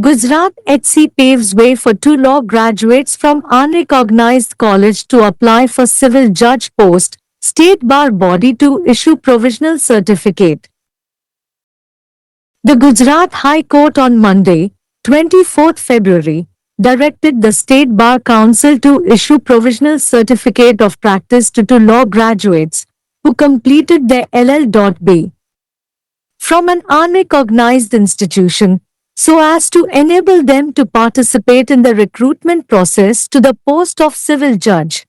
Gujarat HC paves way for two law graduates from unrecognized college to apply for civil judge post, state bar body to issue provisional certificate. The Gujarat High Court on Monday, 24th February, directed the State Bar Council to issue provisional certificate of practice to two law graduates who completed their LL.B from an unrecognized institution so as to enable them to participate in the recruitment process to the post of civil judge.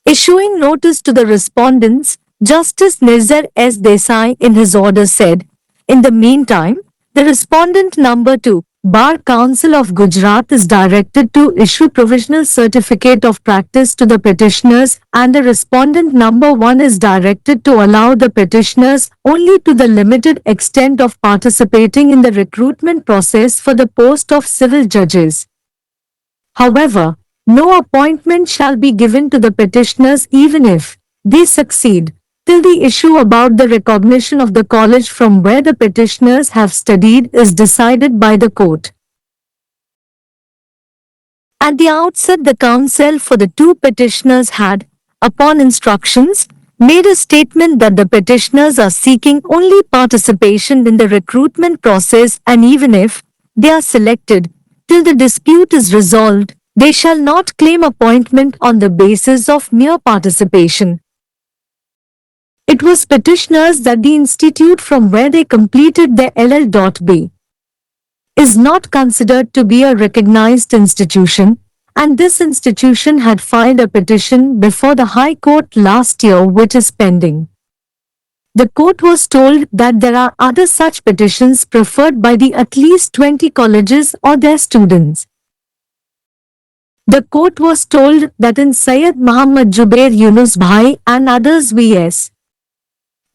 Issuing notice to the respondents, Justice Nizar S. Desai in his order said, in the meantime, the respondent number 2, Bar Council of Gujarat is directed to issue provisional certificate of practice to the petitioners and the respondent number 1 is directed to allow the petitioners only to the limited extent of participating in the recruitment process for the post of civil judges. However, no appointment shall be given to the petitioners even if they succeed, till the issue about the recognition of the college from where the petitioners have studied is decided by the court. At the outset, the counsel for the two petitioners had, upon instructions, made a statement that the petitioners are seeking only participation in the recruitment process and even if they are selected, till the dispute is resolved, they shall not claim appointment on the basis of mere participation. It was petitioners that the institute from where they completed their LL.B is not considered to be a recognized institution, and this institution had filed a petition before the High Court last year which is pending. The court was told that there are other such petitions preferred by the at least 20 colleges or their students. The court was told that in Syed Muhammad Jubair Yunus Bhai and others vs.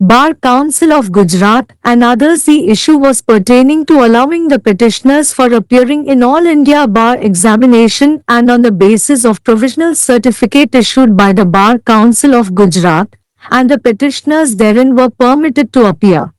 Bar Council of Gujarat and others the issue was pertaining to allowing the petitioners for appearing in All India Bar examination and on the basis of provisional certificate issued by the Bar Council of Gujarat, and the petitioners therein were permitted to appear.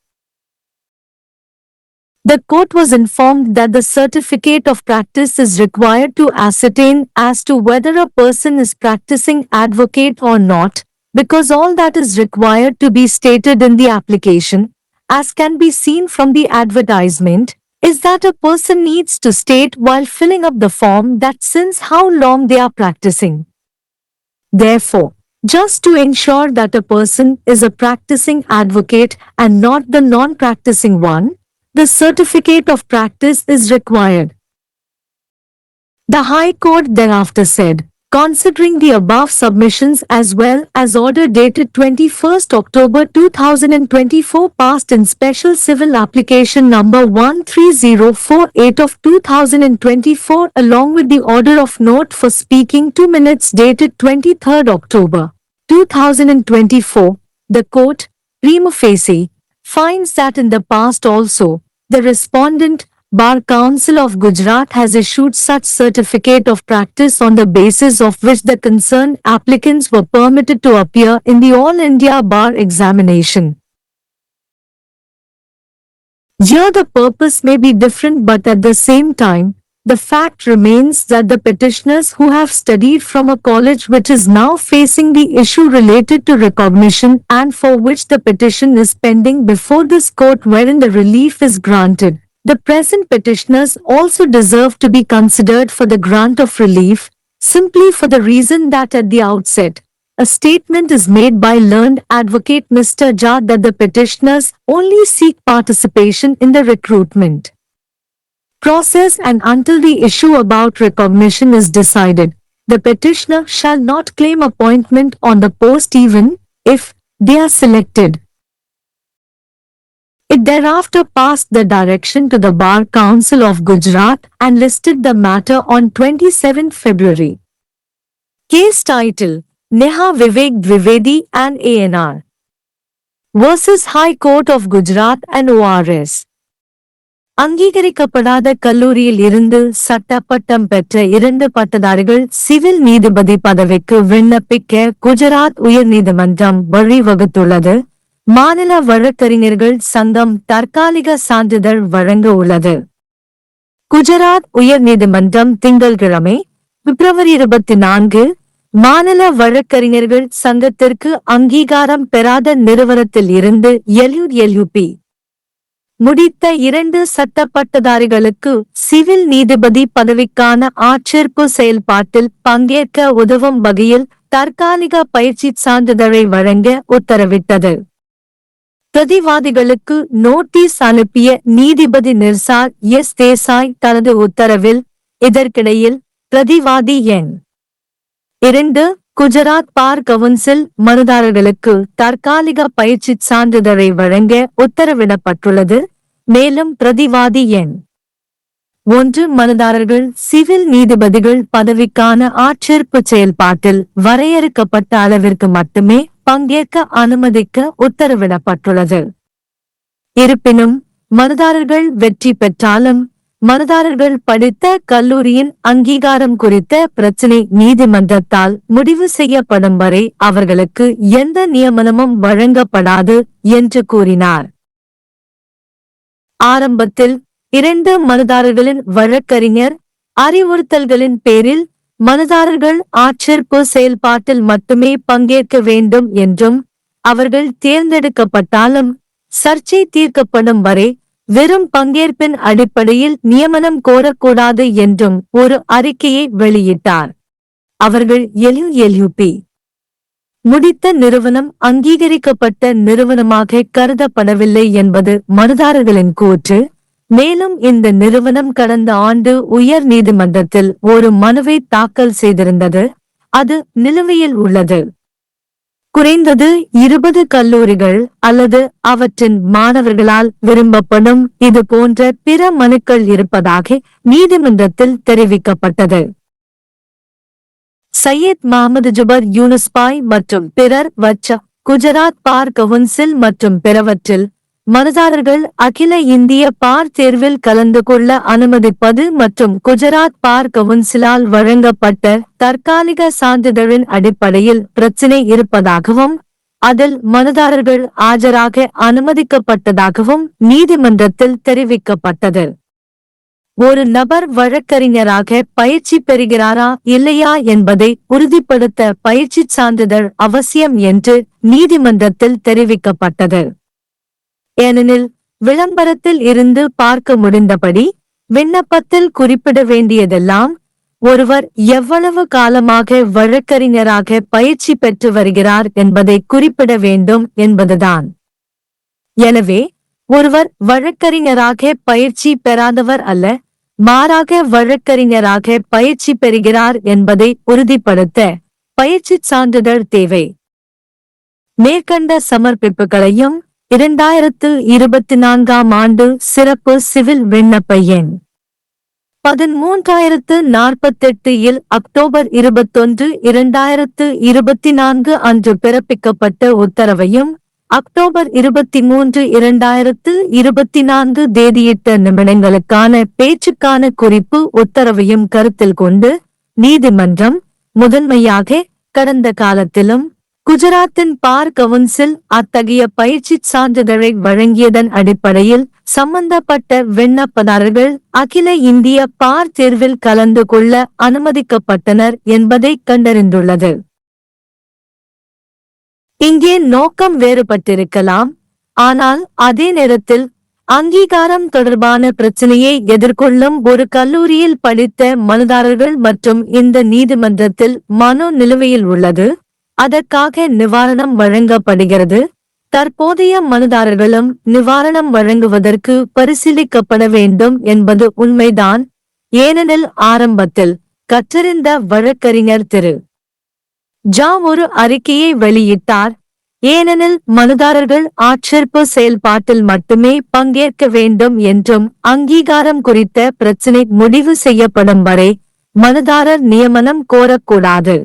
The court was informed that the certificate of practice is required to ascertain as to whether a person is practicing advocate or not, because all that is required to be stated in the application, as can be seen from the advertisement, is that a person needs to state while filling up the form that since how long they are practicing. Therefore, just to ensure that a person is a practicing advocate and not the non-practicing one, the certificate of practice is required. The High Court thereafter said, considering the above submissions as well as order dated 21st October 2024 passed in Special Civil Application number 13048 of 2024 along with the order of note for speaking 2 minutes dated 23rd October 2024, the court, prima facie, finds that in the past also, the respondent, Bar Council of Gujarat has issued such certificate of practice on the basis of which the concerned applicants were permitted to appear in the All India Bar examination. Here the purpose may be different but at the same time, the fact remains that the petitioners who have studied from a college which is now facing the issue related to recognition and for which the petition is pending before this court wherein the relief is granted, the present petitioners also deserve to be considered for the grant of relief, simply for the reason that at the outset, a statement is made by learned advocate Mr. Jha that the petitioners only seek participation in the recruitment process and until the issue about recognition is decided, the petitioner shall not claim appointment on the post even if they are selected. It thereafter passed the direction to the Bar Council of Gujarat and listed the matter on 27 February. Case title, Neha Vivek Dwivedi and ANR versus High Court of Gujarat and ORS. அங்கீகரிக்கப்படாத கல்லூரியில் இருந்து சட்டப்பட்டம் பெற்ற 2 பட்டதாரிகள் civil நீதிபதி பதவிக்கு விண்ணப்பிக்க குஜராத் உயர்நீதிமன்றம் வழிவகுத்துள்ளது. மாநில வழக்கறிஞர்கள் சங்கம் தற்காலிக சான்றிதழ் வழங்க உள்ளது. குஜராத் உயர்நீதிமன்றம் திங்கள்கிழமை பிப்ரவரி 24 மாநில வழக்கறிஞர்கள் சங்கத்திற்கு அங்கீகாரம் பெறாத நிறுவனத்தில் இருந்து LUP முடித்த 2 சட்ட பட்டதாரிகளுக்கு சிவில் நீதிபதி பதவிக்கான ஆட்சேர்ப்பு செயல்பாட்டில் பங்கேற்க உதவும் வகையில் தற்காலிக பயிற்சி சான்றிதழை வழங்க உத்தரவிட்டது. பிரதிவாதிகளுக்கு நோட்டீஸ் அனுப்பிய நீதிபதி நிர்சார் தேசாய் தனது உத்தரவில், இதற்கிடையில் பிரதிவாதி எண் 2 குஜராத் பார் கவுன்சில் மனுதாரர்களுக்கு தற்காலிக பயிற்சி சான்றிதழை வழங்க உத்தரவிடப்பட்டுள்ளது. மேலும் பிரதிவாதி எண் 1 மனுதாரர்கள் சிவில் நீதிபதிகள் பதவிக்கான ஆட்சேர்ப்பு செயல்பாட்டில் வரையறுக்கப்பட்ட அளவிற்கு மட்டுமே பங்கேற்க அனுமதிக்க உத்தரவிடப்பட்டுள்ளது. இருப்பினும் மனுதாரர்கள் வெற்றி பெற்றாலும் மனுதாரர்கள் படித்த கல்லூரியின் அங்கீகாரம் குறித்த பிரச்சினை நீதிமன்றத்தால் முடிவு செய்யப்படும் வரை அவர்களுக்கு எந்த நியமனமும் வழங்கப்படாது என்று கூறினார். ஆரம்பத்தில் 2 மனுதாரர்களின் வழக்கறிஞர் அறிவுறுத்தல்களின் பேரில் மனுதாரர்கள் ஆட்சேர்ப்பு செயல்பாட்டில் மட்டுமே பங்கேற்க வேண்டும் என்றும் அவர்கள் தேர்ந்தெடுக்கப்பட்டாலும் சர்ச்சை தீர்க்கப்படும் வரை வெறும் பங்கேற்பின் அடிப்படையில் நியமனம் கோரக்கூடாது என்றும் ஒரு அறிக்கையை வெளியிட்டார். அவர்கள் LUP முடித்த நிறுவனம் அங்கீகரிக்கப்பட்ட நிறுவனமாக கருதப்படவில்லை என்பது மனுதாரர்களின் கூற்று. மேலும் இந்த நிறுவனம் கடந்த ஆண்டு உயர் நீதிமன்றத்தில் ஒரு மனுவை தாக்கல் செய்திருந்தது. அது நிலுவையில் உள்ளது. குறைந்தது 20 கல்லூரிகள் அல்லது அவற்றின் மாணவர்களால் விரும்பப்படும் இது போன்ற பிற மனுக்கள் இருப்பதாக நீதிமன்றத்தில் தெரிவிக்கப்பட்டது. சையத் முகமது ஜுபர் யூனுஸ்பாய் மற்றும் பிறர் வச்ச குஜராத் பார் கவுன்சில் மற்றும் பிறவற்றில் மனுதாரர்கள் அகில இந்திய பார் தேர்வில் கலந்து கொள்ள அனுமதிப்பது மற்றும் குஜராத் பார் கவுன்சிலால் வழங்கப்பட்ட தற்காலிக சான்றிதழின் அடிப்படையில் பிரச்சினை இருப்பதாகவும் அதில் மனுதாரர்கள் ஆஜராக அனுமதிக்கப்பட்டதாகவும் நீதிமன்றத்தில் தெரிவிக்கப்பட்டது. ஒரு நபர் வழக்கறிஞராக பயிற்சி பெறுகிறாரா இல்லையா என்பதை உறுதிப்படுத்த பயிற்சி சான்றிதழ் அவசியம் என்று நீதிமன்றத்தில் தெரிவிக்கப்பட்டது. ஏனெனில் விளம்பரத்தில் இருந்து பார்க்க முடிந்தபடி விண்ணப்பத்தில் குறிப்பிட வேண்டியதெல்லாம் ஒருவர் எவ்வளவு காலமாக வழக்கறிஞராக பயிற்சி பெற்று வருகிறார் என்பதை குறிப்பிட வேண்டும் என்பதுதான். எனவே ஒருவர் வழக்கறிஞராக பயிற்சி பெறாதவர் அல்ல, மாறாக வழக்கறிஞராக பயிற்சி பெறுகிறார் என்பதை உறுதிப்படுத்த பயிற்சி சான்றிதழ் தேவை. மேற்கண்ட சமர்ப்பிப்புகளையும் 2024ஆம் ஆண்டு சிறப்பு சிவில் விண்ணப்ப எண் 1348 இல் அக்டோபர் 21, 2024 அன்று பிறப்பிக்கப்பட்ட உத்தரவையும் அக்டோபர் 23, 2024 தேதியிட்ட நிமிடங்களுக்கான பேச்சுக்கான குறிப்பு உத்தரவையும் கருத்தில் கொண்டு நீதிமன்றம் முதன்மையாக கடந்த காலத்திலும் குஜராத்தின் பார் கவுன்சில் அத்தகைய பயிற்சி சான்றிதழை வழங்கியதன் அடிப்படையில் சம்பந்தப்பட்ட விண்ணப்பதாரர்கள் அகில இந்திய பார் தேர்வில் கலந்து கொள்ள அனுமதிக்கப்பட்டனர் என்பதை கண்டறிந்துள்ளது. இங்கே நோக்கம் வேறுபட்டிருக்கலாம், ஆனால் அதே நேரத்தில் அங்கீகாரம் தொடர்பான பிரச்சினையை எதிர்கொள்ளும் ஒரு கல்லூரியில் படித்த மனுதாரர்கள் மற்றும் இந்த நீதிமன்றத்தில் மனு நிலுவையில் உள்ளது. அதற்காக நிவாரணம் வழங்கப்படுகிறது. தற்போதைய மனுதாரர்களும் நிவாரணம் வழங்குவதற்கு பரிசீலிக்கப்பட வேண்டும் என்பது உண்மைதான். ஏனெனில் ஆரம்பத்தில் கற்றறிந்த வழக்கறிஞர் திரு ஜா ஒரு அறிக்கையை வெளியிட்டார். ஏனெனில் மனுதாரர்கள் ஆட்சேர்ப்பு செயல்பாட்டில் மட்டுமே பங்கேற்க வேண்டும் என்றும் அங்கீகாரம் குறித்த பிரச்சினை முடிவு செய்யப்படும் வரை மனுதாரர் நியமனம் கோரக்கூடாது.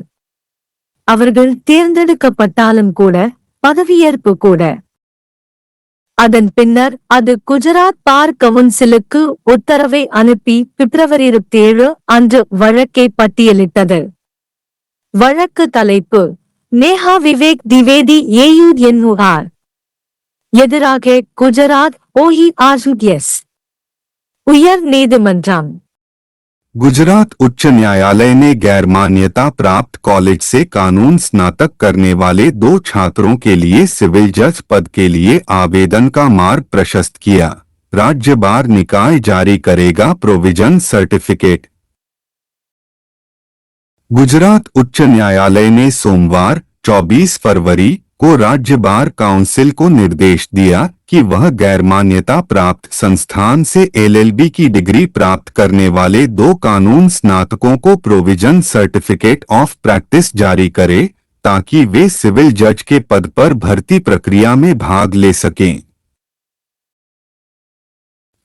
அவர்கள் தேர்ந்தெடுக்கப்பட்டாலும் கூட பதவியேற்பு கூட. அதன் பின்னர் அது குஜராத் பார் கவுன்சிலுக்கு உத்தரவை அனுப்பி பிப்ரவரி 27 அன்று வழக்கை பட்டியலிட்டது. வழக்கு தலைப்பு: நேஹா விவேக் திவேதி AUNUR எதிராக குஜராத் OERUS. உயர்நீதிமன்றம். गुजरात उच्च न्यायालय ने गैर मान्यता प्राप्त कॉलेज से कानून स्नातक करने वाले 2 छात्रों के लिए सिविल जज पद के लिए आवेदन का मार्ग प्रशस्त किया। राज्य बार निकाय जारी करेगा प्रोविजन सर्टिफिकेट। गुजरात उच्च न्यायालय ने सोमवार 24 फरवरी को राज्य बार काउंसिल को निर्देश दिया कि वह गैर मान्यता प्राप्त संस्थान से एलएलबी की डिग्री प्राप्त करने वाले 2 कानून स्नातकों को प्रोविजन सर्टिफिकेट ऑफ प्रैक्टिस जारी करे ताकि वे सिविल जज के पद पर भर्ती प्रक्रिया में भाग ले सकें।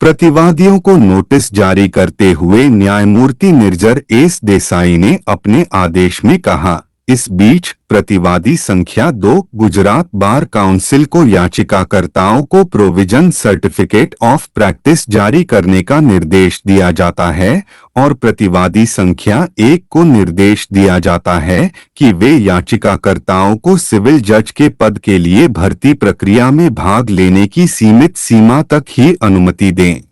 प्रतिवादियों को नोटिस जारी करते हुए न्यायमूर्ति निर्जर एस देसाई ने अपने आदेश में कहा, इस बीच प्रतिवादी संख्या 2 गुजरात बार काउंसिल को याचिकाकर्ताओं को प्रोविजन सर्टिफिकेट ऑफ प्रैक्टिस जारी करने का निर्देश दिया जाता है और प्रतिवादी संख्या 1 को निर्देश दिया जाता है कि वे याचिकाकर्ताओं को सिविल जज के पद के लिए भर्ती प्रक्रिया में भाग लेने की सीमित सीमा तक ही अनुमति दें।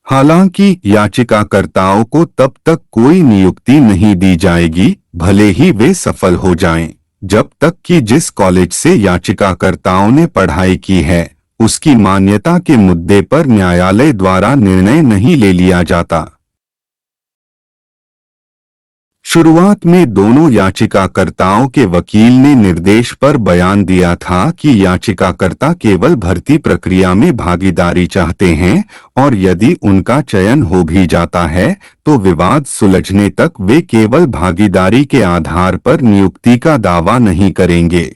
हालांकि याचिकाकर्ताओं को तब तक कोई नियुक्ति नहीं दी जाएगी, भले ही वे सफल हो जाएं, जब तक कि जिस कॉलेज से याचिकाकर्ताओं ने पढ़ाई की है उसकी मान्यता के मुद्दे पर न्यायालय द्वारा निर्णय नहीं ले लिया जाता। शुरुआत में दोनों याचिकाकर्ताओं के वकील ने निर्देश पर बयान दिया था कि याचिकाकर्ता केवल भर्ती प्रक्रिया में भागीदारी चाहते हैं और यदि उनका चयन हो भी जाता है तो विवाद सुलझने तक वे केवल भागीदारी के आधार पर नियुक्ति का दावा नहीं करेंगे।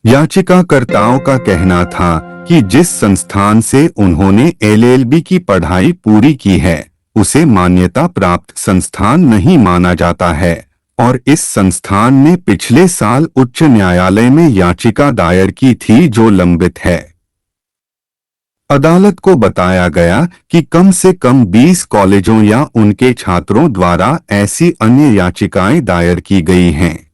याचिकाकर्ताओं का कहना था कि जिस संस्थान से उन्होंने एलएलबी की पढ़ाई पूरी की है उसे मान्यता प्राप्त संस्थान नहीं माना जाता है और इस संस्थान ने पिछले साल उच्च न्यायालय में याचिका दायर की थी जो लंबित है। अदालत को बताया गया कि कम से कम 20 कॉलेजों या उनके छात्रों द्वारा ऐसी अन्य याचिकाएं दायर की गई हैं।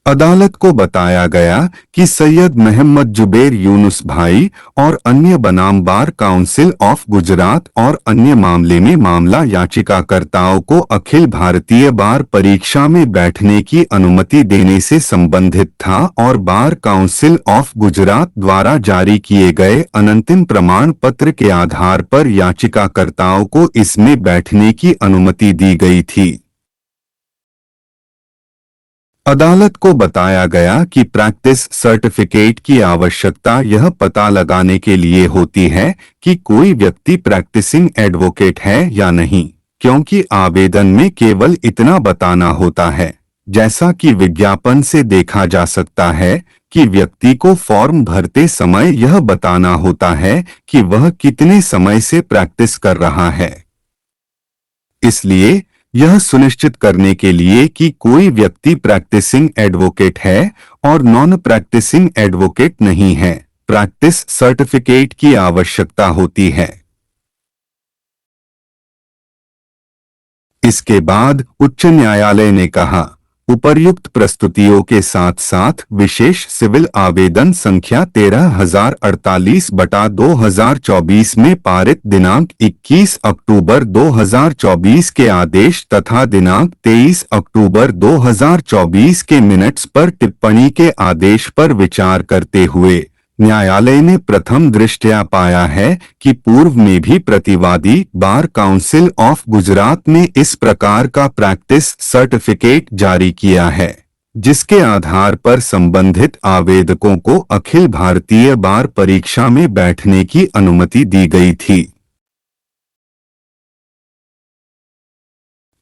अदालत को बताया गया कि सैयद मोहम्मद जुबैर यूनुस भाई और अन्य बनाम बार काउंसिल ऑफ गुजरात और अन्य मामले में मामला याचिकाकर्ताओं को अखिल भारतीय बार परीक्षा में बैठने की अनुमति देने से संबंधित था और बार काउंसिल ऑफ गुजरात द्वारा जारी किए गए अनंतिम प्रमाण पत्र के आधार पर याचिकाकर्ताओं को इसमें बैठने की अनुमति दी गई थी। अदालत को बताया गया कि प्रैक्टिस सर्टिफिकेट की आवश्यकता यह पता लगाने के लिए होती है कि कोई व्यक्ति प्रैक्टिसिंग एडवोकेट है या नहीं, क्योंकि आवेदन में केवल इतना बताना होता है, जैसा कि विज्ञापन से देखा जा सकता है कि व्यक्ति को फॉर्म भरते समय यह बताना होता है कि वह कितने समय से प्रैक्टिस कर रहा है। इसलिए यह सुनिश्चित करने के लिए कि कोई व्यक्ति प्रैक्टिसिंग एडवोकेट है और नॉन प्रैक्टिसिंग एडवोकेट नहीं है, प्रैक्टिस सर्टिफिकेट की आवश्यकता होती है। इसके बाद उच्च न्यायालय ने कहा, उपर्युक्त प्रस्तुतियों के साथ साथ विशेष सिविल आवेदन संख्या 13048/2024 में पारित दिनांक 21 अक्टूबर 2024 के आदेश तथा दिनांक 23 अक्टूबर 2024 के मिनट्स पर टिप्पणी के आदेश पर विचार करते हुए न्यायालय ने प्रथम दृष्टया पाया है कि पूर्व में भी प्रतिवादी बार काउंसिल ऑफ गुजरात ने इस प्रकार का प्रैक्टिस सर्टिफिकेट जारी किया है, जिसके आधार पर संबंधित आवेदकों को अखिल भारतीय बार परीक्षा में बैठने की अनुमति दी गई थी।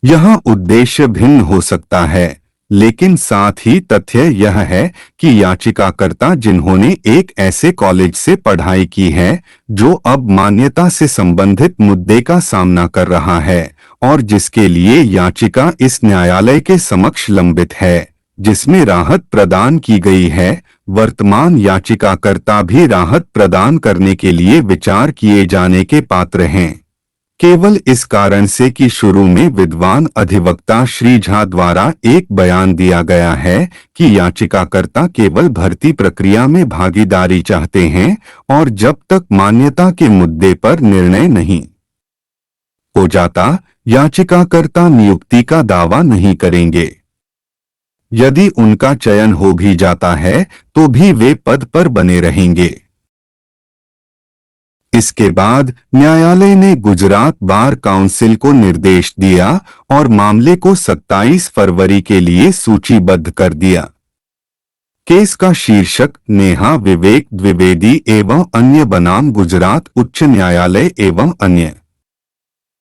यहाँ उद्देश्य भिन्न हो सकता है, लेकिन साथ ही तथ्य यह है कि याचिकाकर्ता जिन्होंने एक ऐसे कॉलेज से पढ़ाई की है जो अब मान्यता से संबंधित मुद्दे का सामना कर रहा है और जिसके लिए याचिका इस न्यायालय के समक्ष लंबित है, जिसमें राहत प्रदान की गई है, वर्तमान याचिकाकर्ता भी राहत प्रदान करने के लिए विचार किए जाने के पात्र हैं। केवल इस कारण से कि शुरू में विद्वान अधिवक्ता श्री झा द्वारा एक बयान दिया गया है कि याचिकाकर्ता केवल भर्ती प्रक्रिया में भागीदारी चाहते हैं और जब तक मान्यता के मुद्दे पर निर्णय नहीं हो जाता, याचिकाकर्ता नियुक्ति का दावा नहीं करेंगे। यदि उनका चयन हो भी जाता है तो भी वे पद पर बने रहेंगे। इसके बाद न्यायालय ने गुजरात बार काउंसिल को निर्देश दिया और मामले को 27 फरवरी के लिए सूचीबद्ध कर दिया। केस का शीर्षक नेहा विवेक द्विवेदी एवं अन्य बनाम गुजरात उच्च न्यायालय एवं अन्य।